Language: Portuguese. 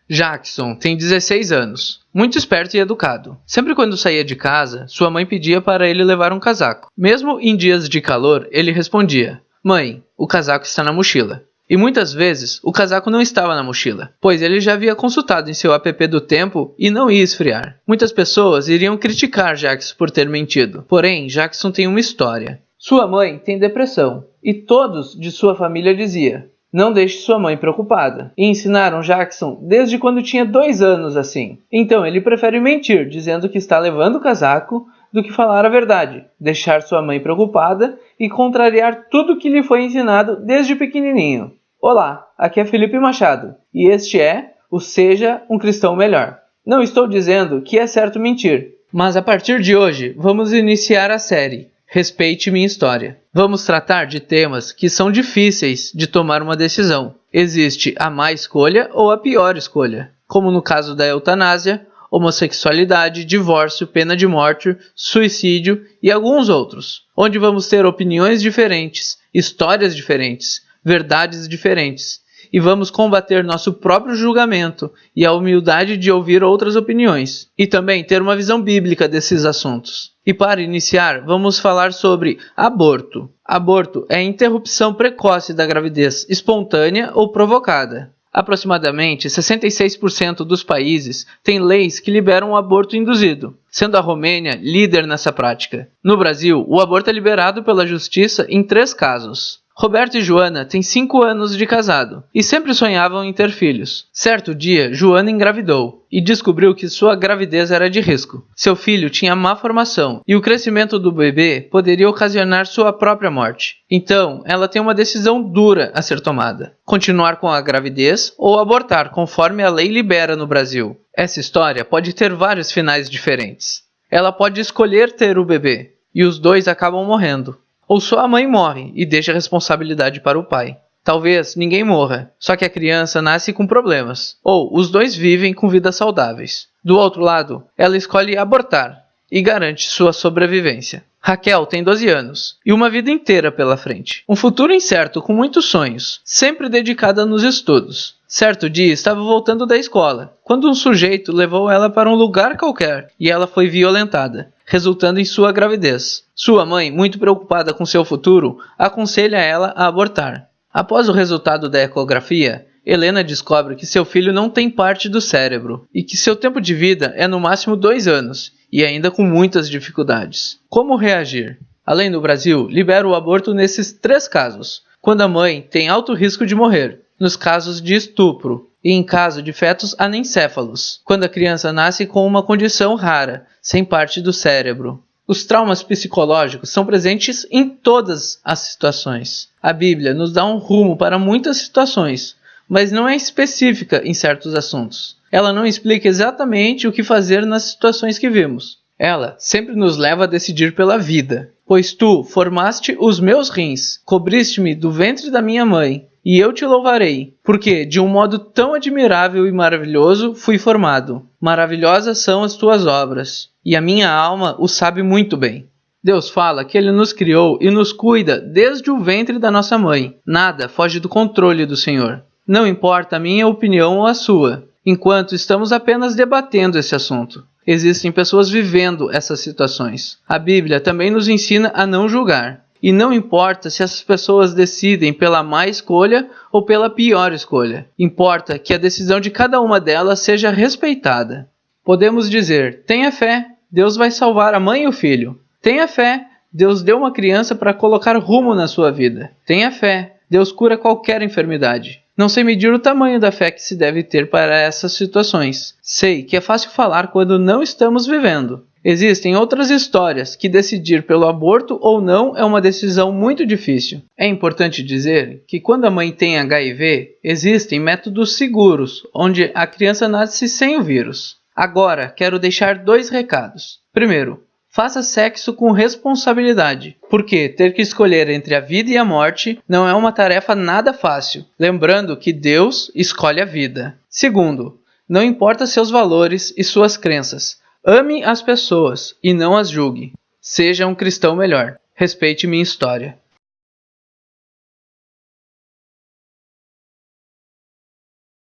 Jackson tem 16 anos, muito esperto e educado. Sempre quando saía de casa, sua mãe pedia para ele levar um casaco. Mesmo em dias de calor, ele respondia: "Mãe, o casaco está na mochila." E muitas vezes, o casaco não estava na mochila, pois ele já havia consultado em seu app do tempo e não ia esfriar. Muitas pessoas iriam criticar Jackson por ter mentido, porém, Jackson tem uma história. Sua mãe tem depressão, e todos de sua família diziam: "Não deixe sua mãe preocupada." E ensinaram Jackson desde quando tinha 2 anos assim. Então ele prefere mentir, dizendo que está levando o casaco, do que falar a verdade, deixar sua mãe preocupada e contrariar tudo que lhe foi ensinado desde pequenininho. Olá, aqui é Felipe Machado, e este é o Seja um Cristão Melhor. Não estou dizendo que é certo mentir, mas a partir de hoje vamos iniciar a série Respeite Minha História. Vamos tratar de temas que são difíceis de tomar uma decisão. Existe a má escolha ou a pior escolha, como no caso da eutanásia, homossexualidade, divórcio, pena de morte, suicídio e alguns outros, onde vamos ter opiniões diferentes, histórias diferentes, verdades diferentes, e vamos combater nosso próprio julgamento e a humildade de ouvir outras opiniões, e também ter uma visão bíblica desses assuntos. E para iniciar, vamos falar sobre aborto. Aborto é a interrupção precoce da gravidez, espontânea ou provocada. Aproximadamente 66% dos países têm leis que liberam o aborto induzido, sendo a Romênia líder nessa prática. No Brasil, o aborto é liberado pela justiça em 3 casos. Roberto e Joana têm 5 anos de casado e sempre sonhavam em ter filhos. Certo dia, Joana engravidou e descobriu que sua gravidez era de risco. Seu filho tinha má formação e o crescimento do bebê poderia ocasionar sua própria morte. Então, ela tem uma decisão dura a ser tomada: continuar com a gravidez ou abortar, conforme a lei libera no Brasil. Essa história pode ter vários finais diferentes. Ela pode escolher ter o bebê e os dois acabam morrendo. Ou só a mãe morre e deixa a responsabilidade para o pai. Talvez ninguém morra, só que a criança nasce com problemas. Ou os dois vivem com vidas saudáveis. Do outro lado, ela escolhe abortar e garante sua sobrevivência. Raquel tem 12 anos e uma vida inteira pela frente. Um futuro incerto com muitos sonhos, sempre dedicada nos estudos. Certo dia estava voltando da escola, quando um sujeito levou ela para um lugar qualquer e ela foi violentada, resultando em sua gravidez. Sua mãe, muito preocupada com seu futuro, aconselha ela a abortar. Após o resultado da ecografia, Helena descobre que seu filho não tem parte do cérebro e que seu tempo de vida é no máximo 2 anos e ainda com muitas dificuldades. Como reagir? A lei no Brasil libera o aborto nesses 3 casos: quando a mãe tem alto risco de morrer, nos casos de estupro e em caso de fetos anencéfalos, quando a criança nasce com uma condição rara, sem parte do cérebro. Os traumas psicológicos são presentes em todas as situações. A Bíblia nos dá um rumo para muitas situações, mas não é específica em certos assuntos. Ela não explica exatamente o que fazer nas situações que vimos. Ela sempre nos leva a decidir pela vida. Pois tu formaste os meus rins, cobriste-me do ventre da minha mãe, e eu te louvarei, porque de um modo tão admirável e maravilhoso fui formado. Maravilhosas são as tuas obras, e a minha alma o sabe muito bem. Deus fala que Ele nos criou e nos cuida desde o ventre da nossa mãe. Nada foge do controle do Senhor. Não importa a minha opinião ou a sua, enquanto estamos apenas debatendo esse assunto. Existem pessoas vivendo essas situações. A Bíblia também nos ensina a não julgar. E não importa se essas pessoas decidem pela má escolha ou pela pior escolha. Importa que a decisão de cada uma delas seja respeitada. Podemos dizer: tenha fé, Deus vai salvar a mãe e o filho. Tenha fé, Deus deu uma criança para colocar rumo na sua vida. Tenha fé, Deus cura qualquer enfermidade. Não sei medir o tamanho da fé que se deve ter para essas situações. Sei que é fácil falar quando não estamos vivendo. Existem outras histórias que decidir pelo aborto ou não é uma decisão muito difícil. É importante dizer que quando a mãe tem HIV, existem métodos seguros, onde a criança nasce sem o vírus. Agora, quero deixar 2 recados. Primeiro, faça sexo com responsabilidade, porque ter que escolher entre a vida e a morte não é uma tarefa nada fácil, lembrando que Deus escolhe a vida. Segundo, não importa seus valores e suas crenças, ame as pessoas e não as julgue. Seja um cristão melhor. Respeite minha história.